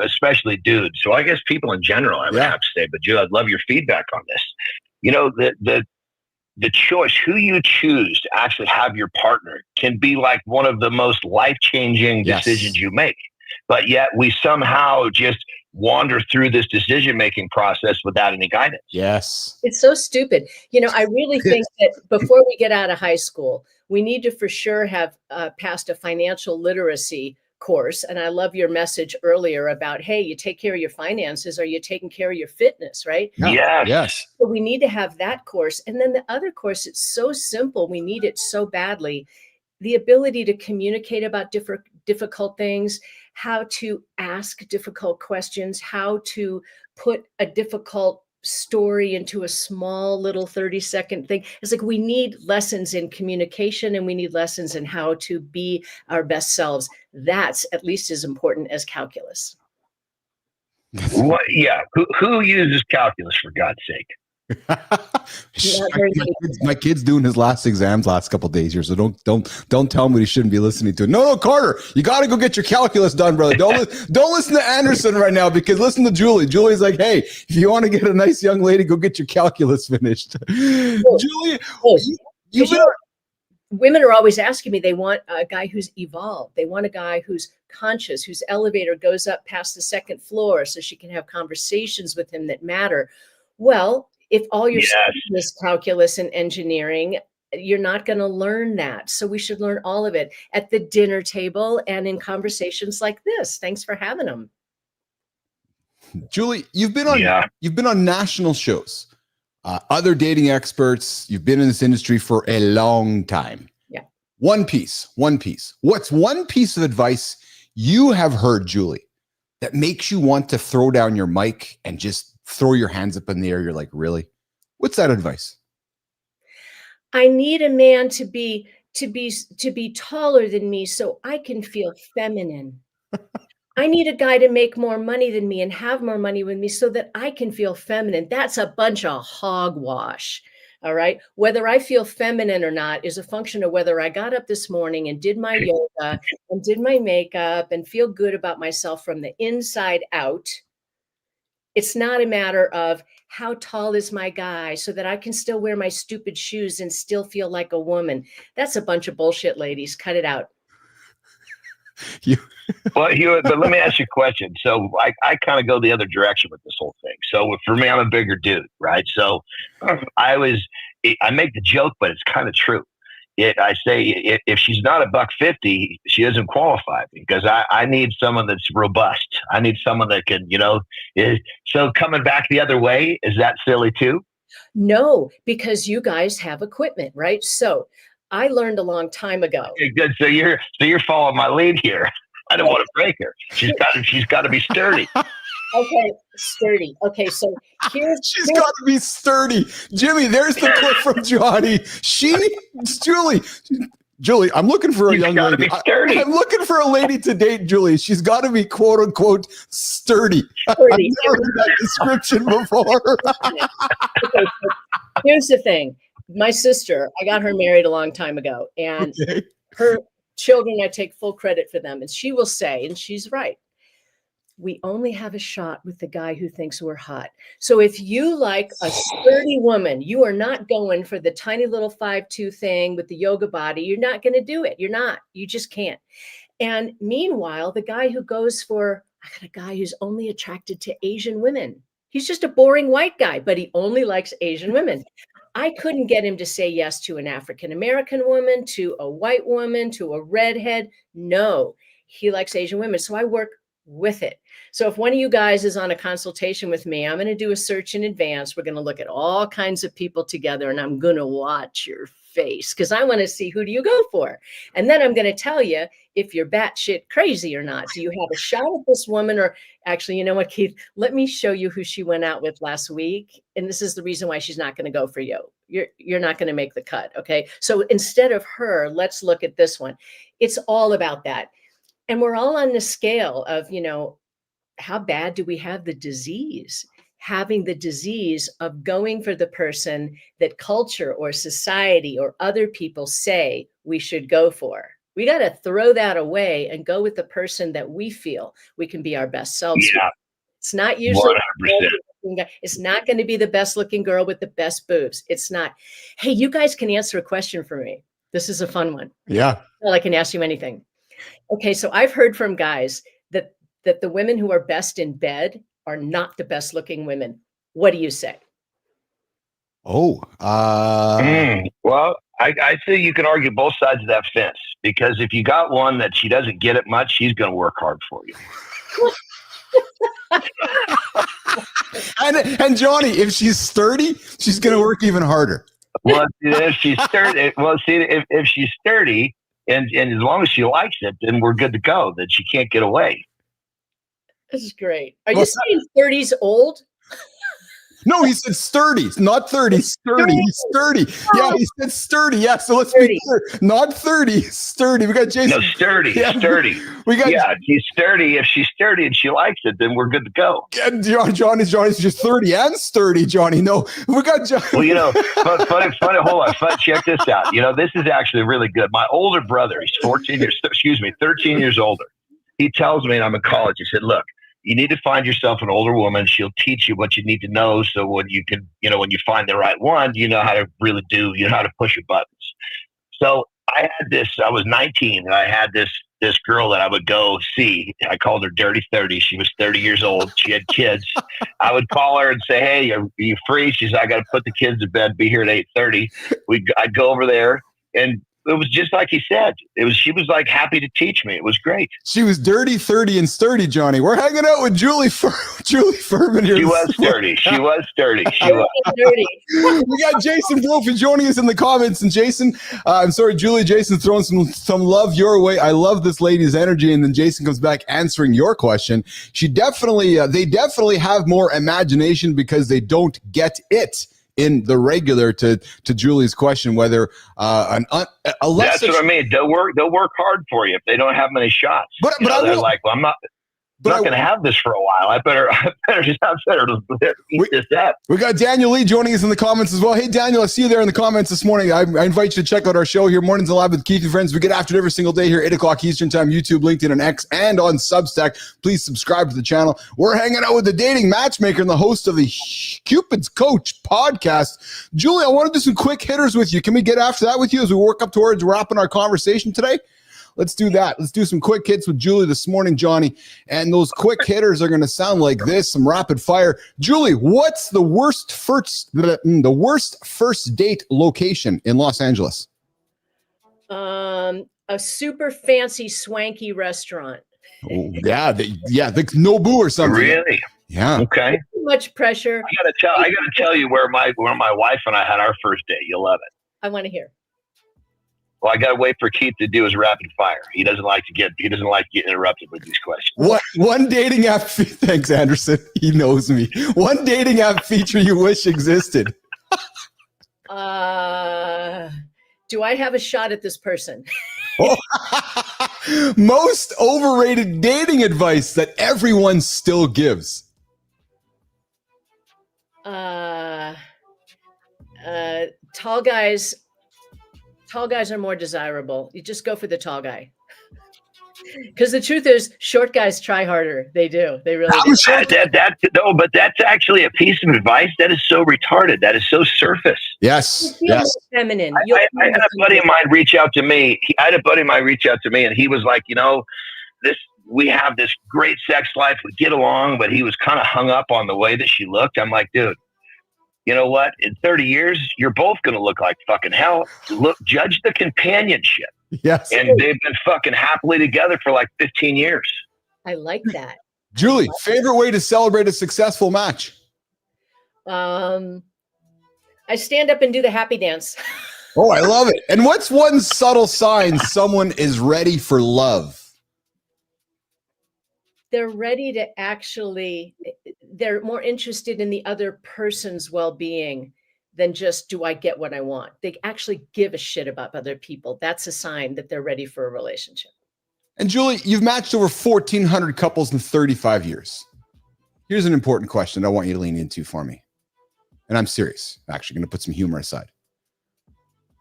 especially dudes. So I guess people in general, I would have to say, but Jill, I'd love your feedback on this. The choice, who you choose to actually have your partner, can be like one of the most life-changing decisions you make. But yet we somehow just wander through this decision-making process without any guidance. Yes. It's so stupid. I really think that before we get out of high school, we need to for sure have passed a financial literacy course. And I love your message earlier about, hey, you take care of your finances, or you're taking care of your fitness, right? Yeah. Yes. So we need to have that course. And then the other course, it's so simple. We need it so badly. The ability to communicate about difficult things, how to ask difficult questions, how to put a difficult story into a small little 30-second thing. It's like we need lessons in communication, and we need lessons in how to be our best selves. That's at least as important as calculus. What? Yeah. Who uses calculus, for God's sake? my kid's doing his last exams last couple of days here, so don't tell him what he shouldn't be listening to. No, Carter, you got to go get your calculus done, brother. Don't listen to Anderson right now, because listen to Julie. Julie's like, hey, if you want to get a nice young lady, go get your calculus finished. Julie, women are always asking me, they want a guy who's evolved. They want a guy who's conscious, whose elevator goes up past the second floor so she can have conversations with him that matter. Well, if all you're studying is calculus and engineering, you're not going to learn that. So we should learn all of it at the dinner table and in conversations like this. Thanks for having them. Julie, you've been on national shows, other dating experts. You've been in this industry for a long time. Yeah. One piece. What's one piece of advice you have heard, Julie, that makes you want to throw down your mic and just throw your hands up in the air? You're like, really? What's that advice? I need a man to be taller than me so I can feel feminine. I need a guy to make more money than me and have more money with me so that I can feel feminine. That's a bunch of hogwash. All right. Whether I feel feminine or not is a function of whether I got up this morning and did my yoga and did my makeup and feel good about myself from the inside out. It's not a matter of how tall is my guy so that I can still wear my stupid shoes and still feel like a woman. That's a bunch of bullshit, ladies. Cut it out. But let me ask you a question. So I kind of go the other direction with this whole thing. So for me, I'm a bigger dude, right? So I make the joke, but it's kind of true. I say if she's not $150, she doesn't qualify, because I need someone that's robust. I need someone that can, so coming back the other way, is that silly too? No, because you guys have equipment, right? So I learned a long time ago. Okay, good. So you're following my lead here. I don't want to break her. She's got to be sturdy. Okay, sturdy. Okay, so she's got to be sturdy. Jimmy, there's the clip from Johnny. Julie, I'm looking for a young lady. I'm looking for a lady to date, Julie. She's got to be quote unquote sturdy. I've never heard that description before. Okay, so here's the thing. My sister, I got her married a long time ago, and her children, I take full credit for them. And she will say, and she's right, we only have a shot with the guy who thinks we're hot. So if you like a sturdy woman, you are not going for the tiny little 5'2" thing with the yoga body. You're not going to do it. You're not. You just can't. And meanwhile, the guy who goes for, I got a guy who's only attracted to Asian women. He's just a boring white guy, but he only likes Asian women. I couldn't get him to say yes to an African-American woman, to a white woman, to a redhead. No, he likes Asian women. So I work with it. So if one of you guys is on a consultation with me, I'm going to do a search in advance. We're going to look at all kinds of people together, and I'm going to watch your face because I want to see, who do you go for? And then I'm going to tell you if you're batshit crazy or not. Do you have a shot at this woman? Or actually, you know what, Keith, let me show you who she went out with last week. And this is the reason why she's not going to go for you. You're not going to make the cut. Okay. So instead of her, let's look at this one. It's all about that. And we're all on the scale of, how bad do we have the disease? Having the disease of going for the person that culture or society or other people say we should go for. We got to throw that away and go with the person that we feel we can be our best selves. Yeah. It's not usually 100%. It's not going to be the best looking girl with the best boobs. It's not. Hey, you guys can answer a question for me. This is a fun one. Yeah. Well, I can ask you anything. Okay, so I've heard from guys that the women who are best in bed are not the best looking women. What do you say? Oh, well, I say you can argue both sides of that fence. because if you got one that she doesn't get it much, she's going to work hard for you. And Johnny, if she's sturdy, she's going to work even harder. Well, if she's sturdy, if she's sturdy, and as long as she likes it, then we're good to go. Then she can't get away. This is great. Are you saying 30's old? No, he said sturdy, not 30. Sturdy. He's sturdy. Yeah, he said sturdy. Yeah, so let's be clear. Not 30, sturdy. We got Jason. No, sturdy, sturdy. She's sturdy. If she's sturdy and she likes it, then we're good to go. And Johnny's just 30 and sturdy, Johnny. No, we got Johnny. Well, funny, hold on. Check this out. This is actually really good. My older brother, he's 13 years older. He tells me, and I'm in college, he said, look, you need to find yourself an older woman. She'll teach you what you need to know. So when you can, when you find the right one, you know how to really how to push your buttons. So I was 19 and I had this girl that I would go see. I called her Dirty 30. She was 30 years old. She had kids. I would call her and say, hey, are you free? She's, I got to put the kids to bed, be here at 8:30. I'd go over there, and it was just like he said. She was like happy to teach me. It was great. She was dirty, 30, and sturdy, Johnny. We're hanging out with Julie Furman here. She was sturdy. She was sturdy. We got Jason Brophy joining us in the comments. And Jason, Julie, Jason's throwing some love your way. I love this lady's energy. And then Jason comes back answering your question. They definitely have more imagination because they don't get it. In the regular to Julie's question, whether that's what I mean. They'll work hard for you if they don't have many shots. But they're like, well, I'm not going to have this for a while. I better eat this up. We got Daniel Lee joining us in the comments as well. Hey, Daniel, I see you there in the comments this morning. I invite you to check out our show here, Mornings Alive with Keith and Friends. We get after it every single day here, 8 o'clock Eastern Time, YouTube, LinkedIn, and X, and on Substack. Please subscribe to the channel. We're hanging out with the dating matchmaker and the host of the Cupid's Coach podcast. Julie, I want to do some quick hitters with you. Can we get after that with you as we work up towards wrapping our conversation today? Let's do that. Let's do some quick hits with Julie this morning, Johnny. And those quick hitters are going to sound like this, some rapid fire. Julie, what's the worst first date location in Los Angeles? A super fancy, swanky restaurant. Oh, yeah, the Nobu or something. Really? Yeah. Okay. Too much pressure. I gotta tell you where my wife and I had our first date. You'll love it. I want to hear. Well, I got to wait for Keith to do his rapid fire. He doesn't like to get interrupted with these questions. What one dating app? Thanks, Anderson. He knows me. One dating app feature you wish existed. Do I have a shot at this person? Most overrated dating advice that everyone still gives. Tall guys are more desirable. You just go for the tall guy. Because the truth is, short guys try harder. They do. They really do. But that's actually a piece of advice that is so retarded. That is so surface. Yes. You feel more feminine. I had a buddy of mine reach out to me. And he was like, we have this great sex life. We get along, but he was kind of hung up on the way that she looked. I'm like, dude, you know what? In 30 years, you're both going to look like fucking hell. Judge the companionship. Yes. And they've been fucking happily together for like 15 years. I like that. Julie, favorite way to celebrate a successful match? I stand up and do the happy dance. Oh, I love it. And what's one subtle sign someone is ready for love? They're ready to they're more interested in the other person's well-being than just, do I get what I want? They actually give a shit about other people. That's a sign that they're ready for a relationship. And Julie, you've matched over 1,400 couples in 35 years. Here's an important question I want you to lean into for me. And I'm serious. I'm actually going to put some humor aside.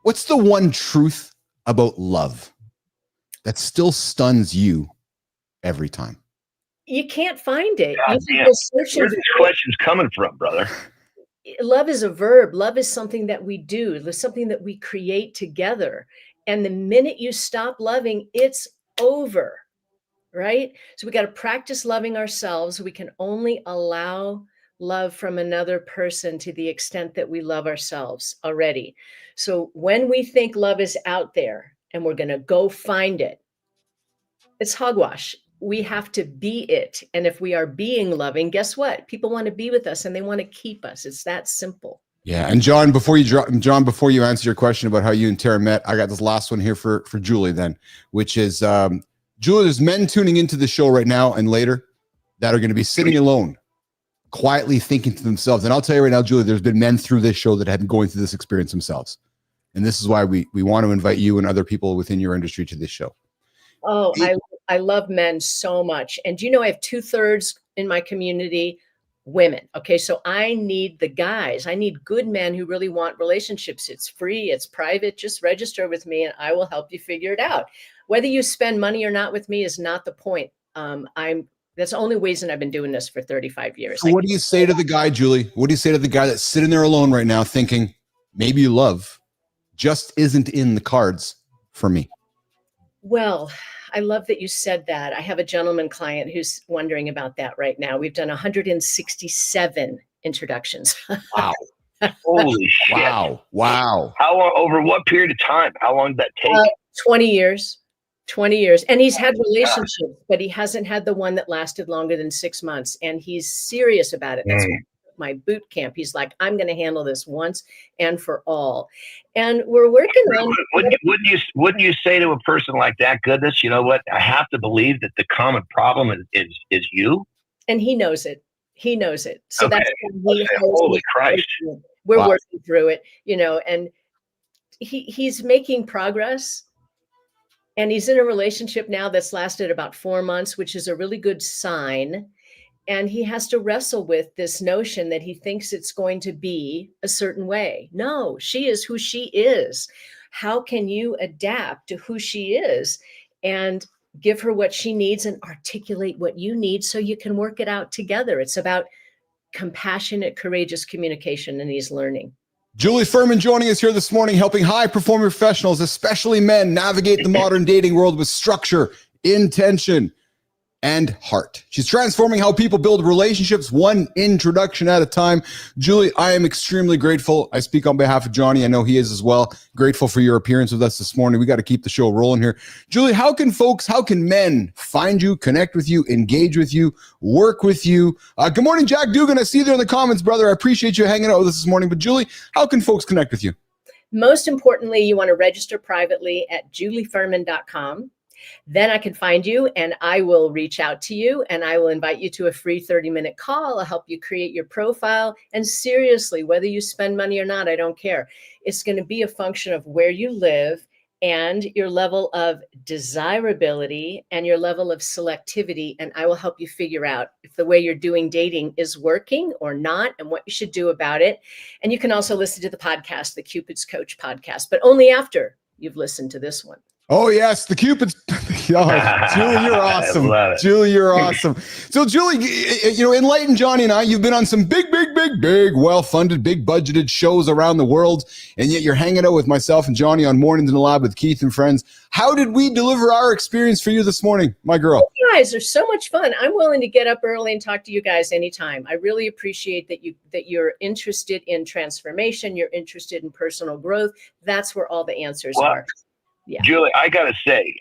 What's the one truth about love that still stuns you every time? You can't find it. Where's this question's coming from, brother? Love is a verb. Love is something that we do. It's something that we create together. And the minute you stop loving, it's over, right? So we got to practice loving ourselves. We can only allow love from another person to the extent that we love ourselves already. So when we think love is out there, and we're going to go find it. It's hogwash. We have to be it. And if we are being loving, guess what? People want to be with us and they want to keep us. It's that simple. Yeah. And John, before you answer your question about how you and Tara met, I got this last one here for Julie then, which is Julie, there's men tuning into the show right now and later that are going to be sitting alone, quietly thinking to themselves. And I'll tell you right now, Julie, there's been men through this show that have been going through this experience themselves. And this is why we want to invite you and other people within your industry to this show. Oh, I love men so much. And I have 2/3 in my community women. Okay. So I need the guys. I need good men who really want relationships. It's free. It's private. Just register with me and I will help you figure it out. Whether you spend money or not with me is not the point. That's the only reason I've been doing this for 35 years. So what do you say to the guy, Julie? What do you say to the guy that's sitting there alone right now thinking maybe love just isn't in the cards for me? Well, I love that you said that. I have a gentleman client who's wondering about that right now. We've done 167 introductions. Wow. Holy shit. Wow. How long, over what period of time? How long did that take? 20 years. 20 years. And he's had relationships, but he hasn't had the one that lasted longer than 6 months. And he's serious about it. That's my boot camp. He's like, I'm going to handle this once and for all. And we're working on. Wouldn't you say to a person like that, goodness, you know what? I have to believe that the common problem is you. And he knows it. He knows it. So okay. That's when holy Christ. We're working through it, and he's making progress. And he's in a relationship now that's lasted about 4 months, which is a really good sign. And he has to wrestle with this notion that he thinks it's going to be a certain way. No, she is who she is. How can you adapt to who she is and give her what she needs and articulate what you need so you can work it out together? It's about compassionate, courageous communication, and he's learning. Julie Furman joining us here this morning, helping high-performing professionals, especially men, navigate the modern dating world with structure, intention, and heart. She's transforming how people build relationships one introduction at a time. Julie, I am extremely grateful. I speak on behalf of Johnny. I know he is as well. Grateful for your appearance with us this morning. We got to keep the show rolling here. Julie, how can men find you, connect with you, engage with you, work with you? Good morning, Jack Dugan. I see you there in the comments, brother. I appreciate you hanging out with us this morning. But Julie, how can folks connect with you? Most importantly, you want to register privately at juliefurman.com. Then I can find you and I will reach out to you and I will invite you to a free 30-minute call. I'll help you create your profile. And seriously, whether you spend money or not, I don't care. It's going to be a function of where you live and your level of desirability and your level of selectivity. And I will help you figure out if the way you're doing dating is working or not and what you should do about it. And you can also listen to the podcast, the Cupid's Coach podcast, but only after you've listened to this one. Oh, yes, the Cupid's. Oh, Julie, you're awesome. Julie, you're awesome. So, Julie, enlighten Johnny and I. You've been on some big, well-funded, big budgeted shows around the world, and yet you're hanging out with myself and Johnny on Mornings in the Lab with Keith and friends. How did we deliver our experience for you this morning, my girl? You guys are so much fun. I'm willing to get up early and talk to you guys anytime. I really appreciate that you're interested in transformation. You're interested in personal growth. That's where all the answers are. Yeah. Julie, I gotta say,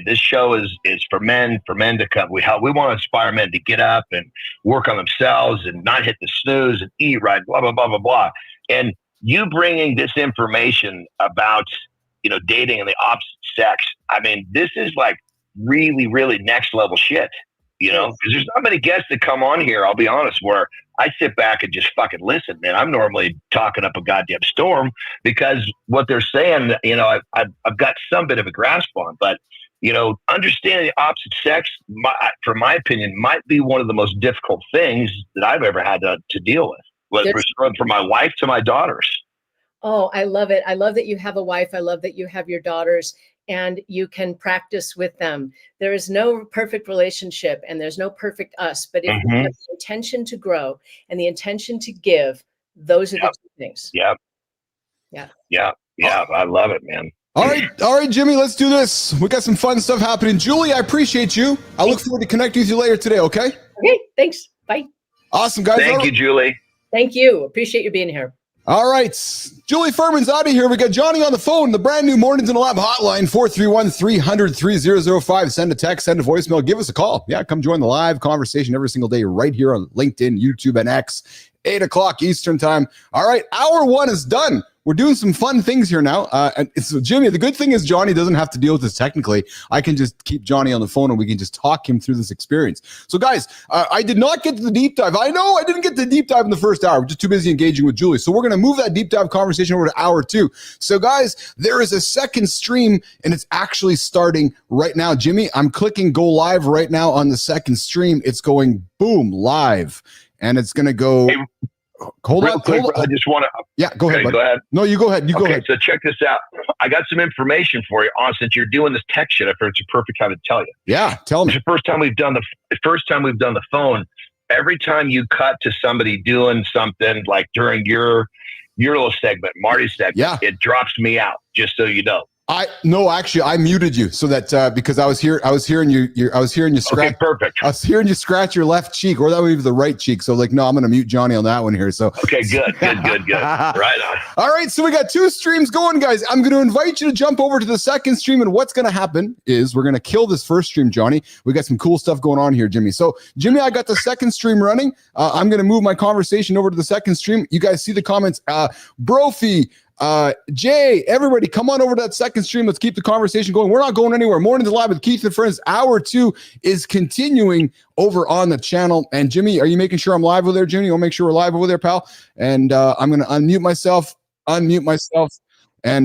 this show is for men to come. We want to inspire men to get up and work on themselves and not hit the snooze and eat right, blah, blah, blah, blah, blah. And you bringing this information about, dating and the opposite sex. I mean, this is like really, really next level shit, because there's not many guests that come on here, I'll be honest, where I sit back and just fucking listen, man. I'm normally talking up a goddamn storm because what they're saying, I've got some bit of a grasp on, but, understanding the opposite sex, for my opinion, might be one of the most difficult things that I've ever had to deal with, from my wife to my daughters. Oh, I love it. I love that you have a wife. I love that you have your daughters and you can practice with them. There is no perfect relationship and there's no perfect us, but if we have the intention to grow and the intention to give, those are the two things. Yeah. I love it, man. All right, Jimmy, let's do this. We got some fun stuff happening. Julie, I appreciate you. I look forward to connecting with you later today, okay? Okay, thanks. Bye. Awesome, guys. Thank you, Julie. Thank you. Appreciate you being here. All right. Julie Furman's out of here. We got Johnny on the phone, the brand new Mornings in the Lab hotline, 431-300-3005. Send a text, send a voicemail, give us a call. Yeah, come join the live conversation every single day right here on LinkedIn, YouTube, and X, 8 o'clock Eastern time. All right, hour one is done. We're doing some fun things here now. And so Jimmy, the good thing is Johnny doesn't have to deal with this technically. I can just keep Johnny on the phone and we can just talk him through this experience. So guys, I did not get to the deep dive. I know I didn't get to the deep dive in the first hour. We're just too busy engaging with Julie. So we're going to move that deep dive conversation over to hour two. So guys, there is a second stream and it's actually starting right now. Jimmy, I'm clicking go live right now on the second stream. It's going boom live and it's going to go... Hey, hold on. I just want to. Yeah, go ahead. Go ahead. No, you go ahead. Go ahead. So check this out. I got some information for you on since you're doing this tech shit. I figured it's a perfect time to tell you. Yeah, tell me. It's the first time we've done the phone. Every time you cut to somebody doing something like during your little segment, Marty's segment, it drops me out. Just so you know. Actually, I muted you so that because I was hearing you scratch. Okay, perfect. I was hearing you scratch your left cheek, or that would be the right cheek. So like, no, I'm going to mute Johnny on that one here. So okay, good. Right on. All right, so we got two streams going, guys. I'm going to invite you to jump over to the second stream, and what's going to happen is we're going to kill this first stream, Johnny. We got some cool stuff going on here, Jimmy. So Jimmy, I got the second stream running. I'm going to move my conversation over to the second stream. You guys see the comments, Brophy. Jay, everybody come on over to that second stream. Let's keep the conversation going. We're not going anywhere. Mornings Live with Keith and Friends. Hour two is continuing over on the channel. And Jimmy, are you making sure I'm live over there, Jimmy? You'll make sure we're live over there, pal. And I'm going to unmute myself. And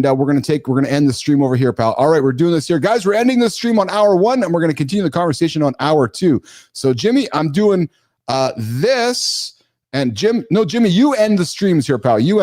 we're going to end the stream over here, pal. All right, we're doing this here. Guys, we're ending this stream on hour one, and we're going to continue the conversation on hour two. So Jimmy, I'm doing this. And Jimmy, you end the streams here, pal. You